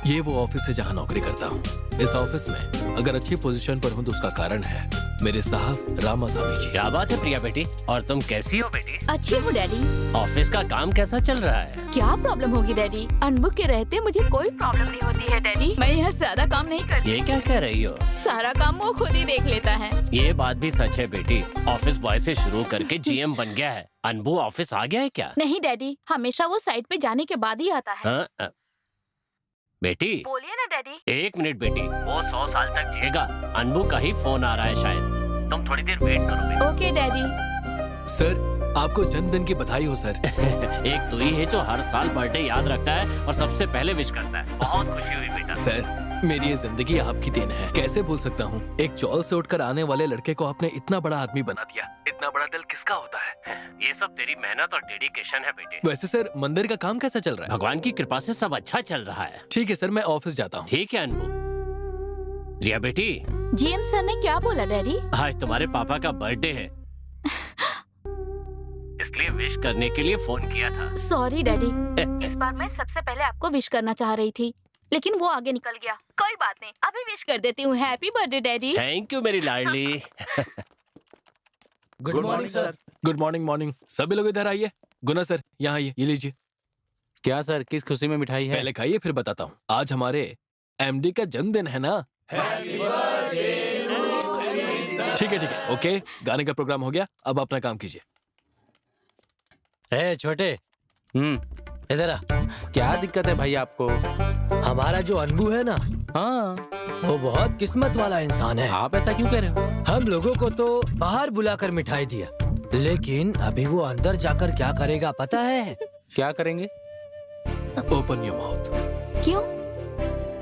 ये वो ऑफिस है जहाँ नौकरी करता हूँ। इस ऑफिस में अगर अच्छी पोजीशन पर हूँ तो उसका कारण है मेरे साहब रामासामी जी। क्या बात है प्रिया बेटी, और तुम कैसी हो बेटी? अच्छी हूँ डैडी। ऑफिस का काम कैसा चल रहा है? क्या प्रॉब्लम होगी डैडी? अनबू के रहते मुझे कोई प्रॉब्लम नहीं होती है डैडी। मैं यहाँ ज्यादा काम नहीं करती। ये क्या कह रही हो? सारा काम वो खुद ही देख लेता है। ये बात भी सच है बेटी, ऑफिस बॉय से शुरू करके जीएम बन गया है। अनबू ऑफिस आ गया है क्या? नहीं डैडी, हमेशा वो साइट पे जाने के बाद ही आता है। हाँ? बेटी बोलिए ना डैडी। 1 मिनट बेटी, वो 100 साल तक जिएगा। अनबू का ही फोन आ रहा है शायद, तुम थोड़ी देर वेट करो बेटी। Okay daddy. सर आपको जन्मदिन की बधाई हो सर। एक तू ही है जो हर साल बर्थडे याद रखता है और सबसे पहले विश करता है। बहुत खुशी हुई बेटा। सर मेरी ये जिंदगी आपकी देन है, कैसे भूल सकता हूँ। एक चौल से उठकर आने वाले लड़के को आपने इतना बड़ा आदमी बना दिया। इतना बड़ा दिल किसका होता है? ये सब तेरी मेहनत और डेडिकेशन है बेटे। वैसे सर मंदिर का काम कैसा चल रहा है? भगवान की कृपा से सब अच्छा चल रहा है। ठीक है सर, मैं ऑफिस जाता हूँ। ठीक है अनबू। रिया बेटी, जीएम सर ने क्या बोला डैडी? आज तुम्हारे पापा का बर्थडे है, इसलिए विश करने के लिए फोन किया था। सॉरी डैडी, इस बार मैं सबसे पहले आपको विश करना चाह रही थी, लेकिन वो आगे निकल गया। कोई बात नहीं, अभी विश कर देती हूँ। Happy birthday daddy. Thank you मेरी लाडली। Good morning sir. Good morning. Morning. सभी लोग इधर आइए। गुना सर यहाँ आइए, ये लीजिए। क्या सर, किस खुशी में मिठाई है? पहले खाइए फिर बताता हूँ। आज हमारे एमडी का जन्मदिन है ना। ठीक है ओके, गाने का प्रोग्राम हो गया, अब अपना काम कीजिए। ए छोटे, इधर आ। क्या दिक्कत है भाई आपको? हमारा जो अनबू है ना, हाँ, वो बहुत किस्मत वाला इंसान है। आप ऐसा क्यों कह रहे हो? हम लोगों को तो बाहर बुलाकर मिठाई दिया, लेकिन अभी वो अंदर जाकर क्या करेगा पता है? क्या करेंगे? Open your mouth. क्यों?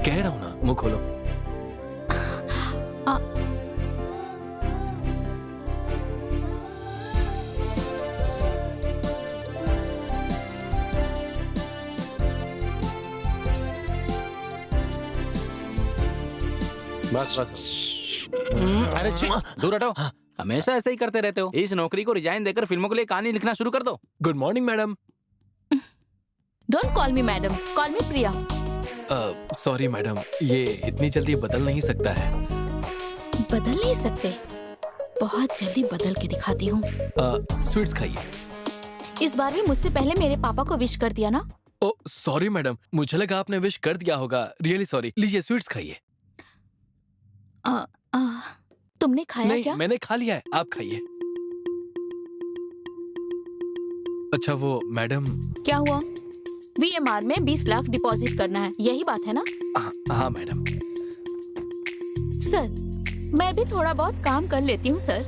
कह रहा हूँ ना, मुंह खोलो। बस अरे छी, दूर हटो। हमेशा ऐसे ही करते रहते हो। इस नौकरी को रिजाइन देकर फिल्मों के लिए कहानी लिखना शुरू कर दो। Good morning madam. Don't call me madam, call me Priya. Sorry madam, ये इतनी जल्दी बदल नहीं सकता है। बदल नहीं सकते? बहुत जल्दी बदल के दिखाती हूँ। स्वीट्स खाइए। इस बार भी मुझसे पहले मेरे पापा को विश कर दिया ना। ओ सॉरी मैडम, मुझे लगा आपने विश कर दिया होगा। Really sorry. लीजिए स्वीट्स खाइए। तुमने खाया नहीं, क्या? मैंने खा लिया है, आप खाइए। अच्छा वो मैडम। क्या हुआ? VMR में 20 लाख डिपॉजिट करना है, यही बात है ना? हाँ मैडम। सर मैं भी थोड़ा बहुत काम कर लेती हूँ सर,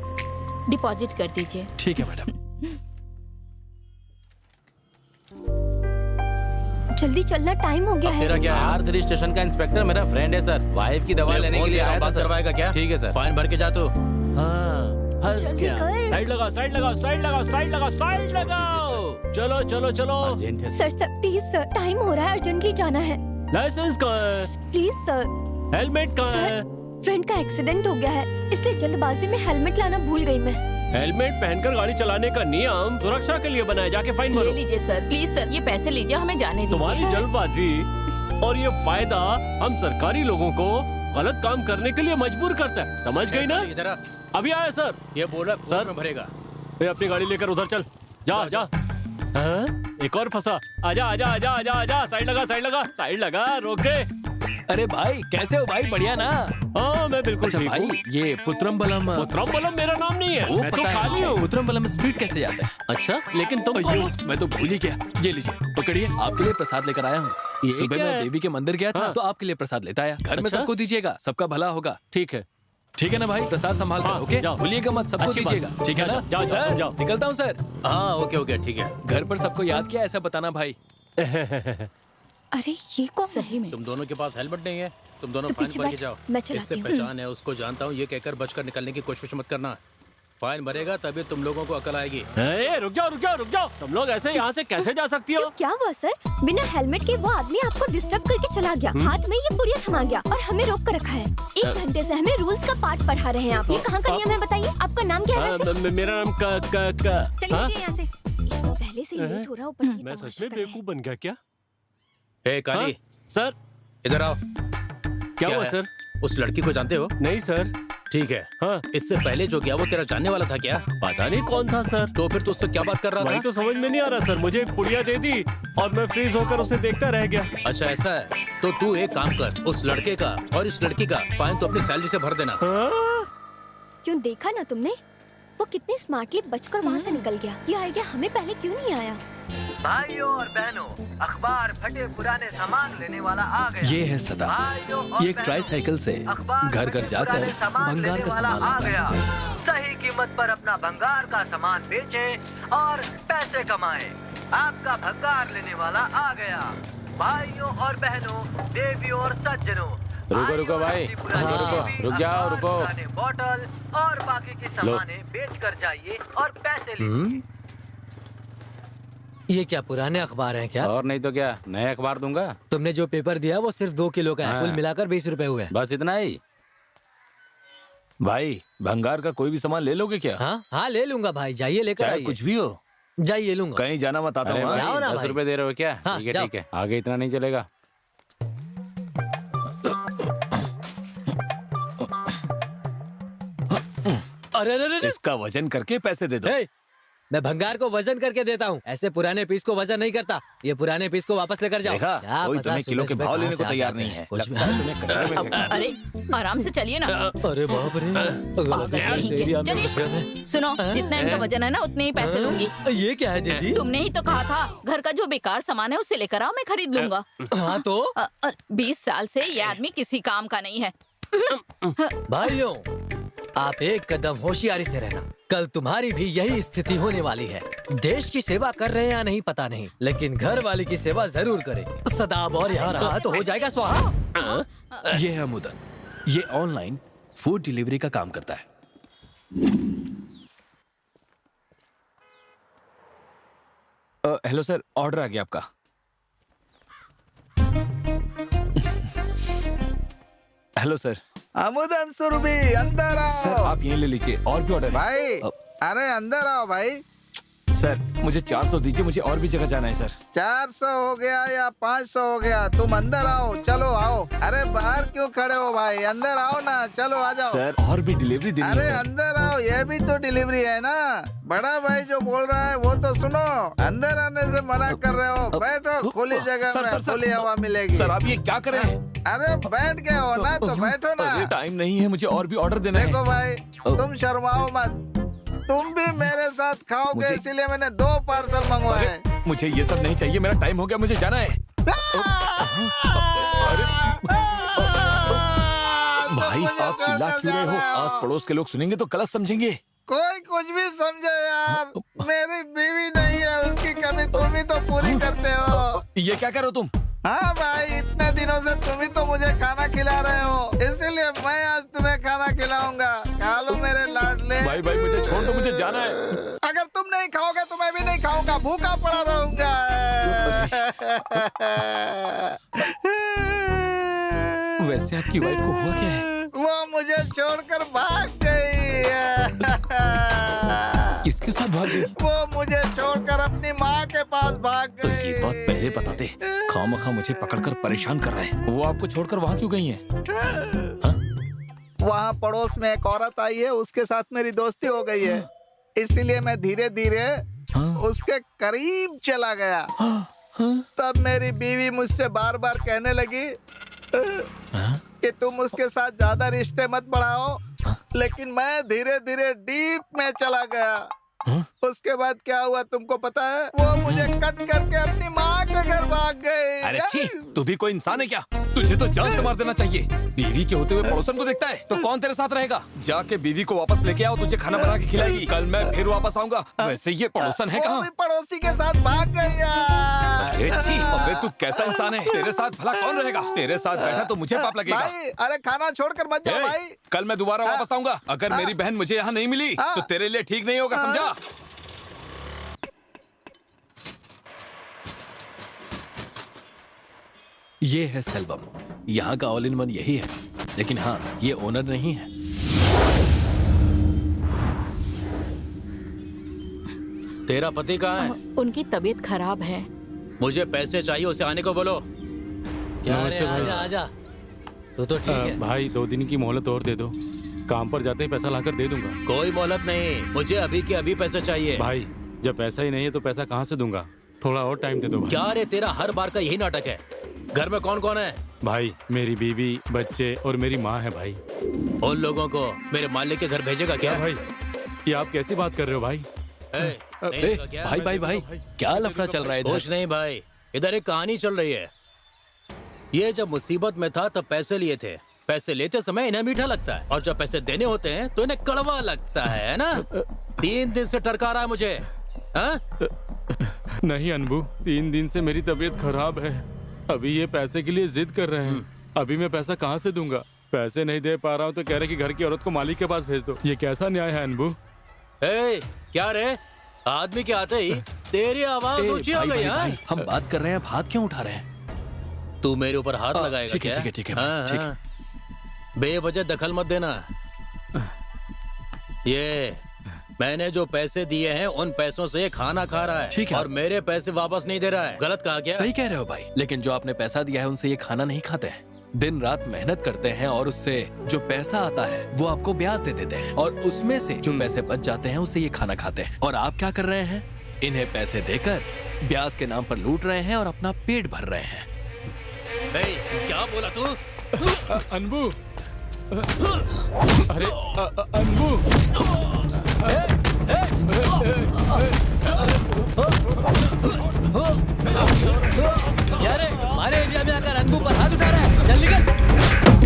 डिपॉजिट कर दीजिए। ठीक है मैडम। जल्दी चलना, टाइम हो गया है। तेरा क्या? R3 स्टेशन का इंस्पेक्टर मेरा फ्रेंड है सर। वाइफ की दवा लेने के लिए आया था सर। करवाएगा क्या? ठीक है सर। फाइन भर के जा तू। हाँ, हंस जल्दी क्या? कर। साइड लगाओ, साइड लगाओ, साइड लगाओ, साइड लगाओ, साइड लगाओ। चलो चलो चलो। अर्जेंट है sir sir please sir, time हो रहा है, अर्जेंटली जाना है। लाइसेंस कहाँ है? Please sir. हेलमेट कहाँ सर, है? फ्रेंड का एक्सीडेंट हो गया है, इसलिए जल्दबाजी में हेलमेट लाना भूल गई मैं। हेलमेट पहनकर गाड़ी चलाने का नियम सुरक्षा के लिए बनाया, जाके फाइन ये भरो। लीजिए सर, प्लीज सर, ये पैसे लीजिए, हमें जाने दीजिए। तुम्हारी सर। जल्दबाजी और ये फायदा हम सरकारी लोगों को गलत काम करने के लिए मजबूर करता है, समझ गई ना? इधर आ। अभी आया सर। ये बोला सर। में भरेगा। ये अपनी गाड़ी लेकर उधर चल। जा जा। हाँ? एक और फंसा। आजा आजा आजा आजा आजा। साइड लगा, साइड लगा, साइड लगा, रोक दे। अरे भाई कैसे हो भाई? बढ़िया ना? हाँ मैं बिल्कुल अच्छा ठीक भाई, हूँ। ये पुत्रम्बलम। पुत्रम्बलम मेरा नाम नहीं है, मैं तो पता है खाली मुझे। हूँ। पुत्रम्बलम स्ट्रीट कैसे जाता है? अच्छा, लेकिन तुम अयो, मैं तो भूल ही गया। ये लीजिए, पकड़िए, आपके लिए प्रसाद लेकर आया हूँ। ये सुबह क्या मैं है? देवी के मंदिर गया था, हाँ। तो आपके लिए प्रसाद लेता आया। घर में अच्छा? सबको दीजिएगा, सबका भला होगा। ठीक है। ठीक है ना भाई? प्रसाद संभाल कर, हाँ, ओके? जाओ। भूलिएगा मत, सबको अच्छी बात। दीजिएगा। ठीक है ना? जाओ, जाओ, सर, जाओ। निकलता हूँ सर। हाँ ओके ओके ठीक है। घर पर सबको याद किया ऐसा बताना भाई। अरे ये कौन? सही में तुम दोनों के पास हेलमेट नहीं है, तुम दोनों तो फाइन पीछे भर के बैठ, जाओ। मैं इससे चलाती हूँ। पहचान है, उसको जानता हूँ, ये कहकर बचकर निकलने की कोशिश मत करना। फाइन भरेगा तभी तुम लोगों को अकल आएगी। ए, रुक जाओ रुक जाओ रुक जाओ। तुम लोग ऐसे यहाँ से कैसे जा सकती क्यों, हो? क्या हुआ सर? बिना हेलमेट के वो आदमी आपको डिस्टर्ब करके चला गया, हाथ में ये पुड़िया थमा गया और हमें रोक कर रखा है। 1 घंटे से हमें रूल्स का पाठ पढ़ा रहे हैं आप। ये कहाँ का नियम है बताइए? आपका नाम क्या है वैसे? मेरा नाम चलिए हाँ? यहाँ से। पहले से ही लेट हो रहा, ऊपर से ये मैं तमाशा सच में कर रहा है। बेवकूफ बन गया क्या? ए काली, सर इधर आओ। क्या हुआ है? सर? उस लड़की को जानते हो? नहीं सर। ठीक है। हाँ, इससे पहले जो गया वो तेरा जानने वाला था क्या? पता नहीं कौन था सर। तो फिर तू उससे क्या बात कर रहा वही था? तो समझ में नहीं आ रहा सर। मुझे एक पुड़िया दे दी और मैं फ्रीज होकर उसे देखता रह गया। अच्छा ऐसा है, तो तू एक काम कर, उस लड़के का और इस लड़की का फाइन तो अपनी सैलरी से भर देना। हाँ? क्यों, देखा ना तुमने वो कितने स्मार्टली बचकर वहाँ से निकल गया। ये आइडिया हमें पहले क्यों नहीं आया? भाइयों और बहनों, अखबार फटे पुराने सामान लेने वाला आ गया। ये है सदा, ये एक ट्राई साइकिल से घर घर जाकर भंगार का सामान आ लाता गया। है। सही कीमत पर अपना भंगार का सामान बेचें और पैसे कमाएं। आपका भंगार लेने वाला आ गया। भाइयों और बहनों, देवियों और सज्जनों, रुको रुको भाई, रुक जाओ, रुको। बॉटल और बाकी की सामानें बेच कर जाइए और पैसे लीजिए। ये क्या पुराने अखबार हैं क्या? और नहीं तो क्या, नए अखबार दूंगा। तुमने जो पेपर दिया वो सिर्फ 2 किलो का है। हाँ। कुल मिलाकर 20 रुपए हुए। बस इतना ही। भाई भंगार का कोई भी सामान ले लोगे क्या? हाँ हाँ ले लूंगा भाई, जाइए लेकर चाहे आइए। कुछ भी हो, जाइए लूंगा। कहीं जाना मत, आता अरे हूँ। जाओ ना भाई, 10 भाई। रुपए दे रहे हो क्या? हाँ, ठीक है जाओ। ठीक है, आगे इतना नहीं चलेगा। अरे अरे अरे, इसका वजन करके पैसे दे दो। हे, मैं भंगार को वजन करके देता हूँ, ऐसे पुराने पीस को वजन नहीं करता। ये पुराने पीस को वापस लेकर जाओ। देखा, क्या कोई पता तुम्हें किलो के सुबह-सुबह भाव कहाँ लेने से को आ तैयार जाते नहीं हैं। है। कुछ भी- लगता है तुम्हें कचरे में फेंका। अरे आराम से चलिए ना। अरे बाप रे, गलती से कहीं सेवी के। हमें चलिए। घुस गए हैं। सुनो, जितना इनका वजन है ना उतने ही पैसे लूंगी। ये क्या है दीदी? तुमने ही तो कहा था घर का जो बेकार सामान है उससे लेकर आओ, मैं खरीद लूंगा। हाँ तो 20 साल से ये आदमी किसी काम का नहीं है। भाइयों, आप एक कदम होशियारी से रहना। कल तुम्हारी भी यही स्थिति होने वाली है। देश की सेवा कर रहे हैं या नहीं पता नहीं, लेकिन घर वाले की सेवा जरूर करें। सदाब और यहाँ रहा तो हो जाएगा स्वाहा। ये है मुदन, ये ऑनलाइन फूड डिलीवरी का काम करता है। हेलो सर, ऑर्डर आ गया आपका। Hello sir. अमुदन सुरभि, अंदर आओ। सर आप यहीं ले लीजिए, और भी ऑर्डर है। भाई, अरे अंदर आओ भाई। सर मुझे 400 दीजिए, मुझे और भी जगह जाना है सर। 400 हो गया या 500 हो गया, तुम अंदर आओ। चलो आओ। अरे बाहर क्यों खड़े हो भाई, अंदर आओ ना। चलो आ जाओ। सर और भी डिलीवरी देनी अरे है सर। अंदर आओ, ये भी तो डिलीवरी है ना। बड़ा भाई जो बोल रहा है वो तो सुनो। अंदर आने से मना कर रहे हो। बैठो खुली जगह सर, में, सर, सर, खुली हवा मिलेगी। सर आप ये क्या कर रहे हैं? अरे बैठ गए हो ना तो बैठो ना। अरे टाइम नहीं है, मुझे और भी ऑर्डर देना है। देखो भाई, तुम शर्माओ मत। तुम भी मेरे साथ खाओगे, मुझे- इसीलिए मैंने 2 पार्सल मंगवाए। अरे मुझे ये सब नहीं चाहिए, मेरा टाइम हो गया, मुझे जाना है। अरे भाई आप चिल्ला क्यों रहे हो? आस पड़ोस के लोग सुनेंगे तो गलत समझेंगे। कोई कुछ भी समझे यार, मेरी बीवी नहीं है, उसकी कमी तुम ही तो पूरी करते हो। ये क्या कर रहे हो तुम? हाँ भाई, इतने दिनों से तुम ही तो मुझे खाना खिला रहे हो, इसलिए मैं आज तुम्हें खाना खिलाऊंगा। खा लो मेरे लाडले। भाई भाई मुझे छोड़ दो, मुझे जाना है। अगर तुम नहीं खाओगे तो मैं भी नहीं खाऊंगा, भूखा पड़ा रहूंगा। वैसे आपकी वाइफ को हुआ क्या है? वो मुझे छोड़कर भाग गई है। किसके साथ भाग गई? वो मुझे छोड़कर अपनी माँ के पास भाग तो गई। ये बात पहले बताते। खामखा मुझे पकड़कर परेशान कर रहा है। वो आपको छोड़कर वहाँ क्यों गई है? वहाँ पड़ोस में एक औरत आई है, उसके साथ मेरी दोस्ती हो गई है, इसीलिए मैं धीरे धीरे उसके करीब चला गया। तब मेरी बीवी मुझसे बार बार कहने लगी कि तुम उसके साथ ज्यादा रिश्ते मत बढ़ाओ, लेकिन मैं धीरे धीरे डीप में चला गया। उसके बाद क्या हुआ तुमको पता है? वो मुझे कट करके अपनी माँ के घर भाग गई। अरे छी, तू भी कोई इंसान है क्या? तुझे तो जान से मार देना चाहिए। बीवी के होते हुए पड़ोसन को देखता है तो कौन तेरे साथ रहेगा? जाके बीवी को वापस लेके आओ, तुझे खाना बना के खिलाएगी। कल मैं फिर वापस आऊंगा। वैसे ये पड़ोसन है वो कहाँ? भी पड़ोसी के साथ भाग गई यार। अरे छी, अबे तू कैसा इंसान है? तेरे साथ भला कौन रहेगा? तेरे साथ बैठा तो मुझे पाप लगेगा। भाई, अरे खाना छोड़कर मत जाओ ए, भाई। कल मैं दोबारा वापस आऊंगा। अगर मेरी बहन मुझे यहाँ नहीं मिली तो तेरे लिए ठीक नहीं होगा, समझा? ये है सेल्वम, यहाँ का ऑल इन वन यही है, लेकिन हाँ ये ओनर नहीं है। तेरा पति कहाँ है? उनकी तबीयत खराब है। मुझे पैसे चाहिए, उसे आने को बोलो। क्या नमस्ते रे, भाई। आजा आजा। तू तो ठीक है। भाई 2 दिन की मोहलत और दे दो, काम पर जाते ही पैसा लाकर दे दूंगा। कोई मोहलत नहीं, मुझे अभी के अभी पैसे चाहिए। भाई जब पैसा ही नहीं है तो पैसा कहाँ से दूंगा? थोड़ा और टाइम दे दो भाई। क्या रे, तेरा हर बार का यही नाटक है। घर में कौन कौन है? भाई मेरी बीवी, बच्चे और मेरी माँ है भाई। उन लोगों को मेरे मालिक के घर भेजेगा क्या? क्या भाई, ये आप कैसी बात कर रहे हो भाई? ए, नहीं ए, होगा क्या? भाई क्या लफड़ा चल रहा है कुछ इधर? नहीं भाई, इधर एक कहानी चल रही है। ये जब मुसीबत में था तब पैसे लिए थे। पैसे लेते समय इन्हें मीठा लगता है और जब पैसे देने होते हैं तो इन्हें कड़वा लगता है ना? 3 दिन से टरका रहा है मुझे। हाँ? नहीं अनबू, 3 दिन से मेरी तबीयत खराब है। अभी ये पैसे के लिए जिद कर रहे हैं। अभी मैं पैसा कहाँ से दूंगा? पैसे नहीं दे पा रहा हूँ तो कह रहे कि घर की औरत को मालिक के पास भेज दो। ये कैसा न्याय है अनबू? ए, क्या रे, आदमी के आते ही तेरी आवाज ऊंची हो गई। हाँ? हम बात कर रहे हैं, आप हाथ क्यों उठा रहे हैं? तू मेरे ऊपर हाथ लगाएगा ठीक है, क्या? ठीक है, हाँ, ठीक है। हाँ। बेवजह दखल मत देना। ये मैंने जो पैसे दिए हैं उन पैसों से ये खाना खा रहा है। ठीक है। और मेरे पैसे वापस नहीं दे रहा है। गलत कहा क्या? सही कह रहे हो भाई, लेकिन जो आपने पैसा दिया है उनसे ये खाना नहीं खाते हैं। दिन रात मेहनत करते हैं और उससे जो पैसा आता है वो आपको ब्याज दे देते हैं और उसमें से जो पैसे बच जाते हैं उससे ये खाना खाते हैं। और आप क्या कर रहे हैं? इन्हें पैसे देकर ब्याज के नाम पर लूट रहे हैं और अपना पेट भर रहे हैं। ए, क्या बोला तू? अनबू, अरे अनबू, क्या रे, हमारे एरिया में आकर अनबू पर हाथ उठा रहा है? जल्दी कर।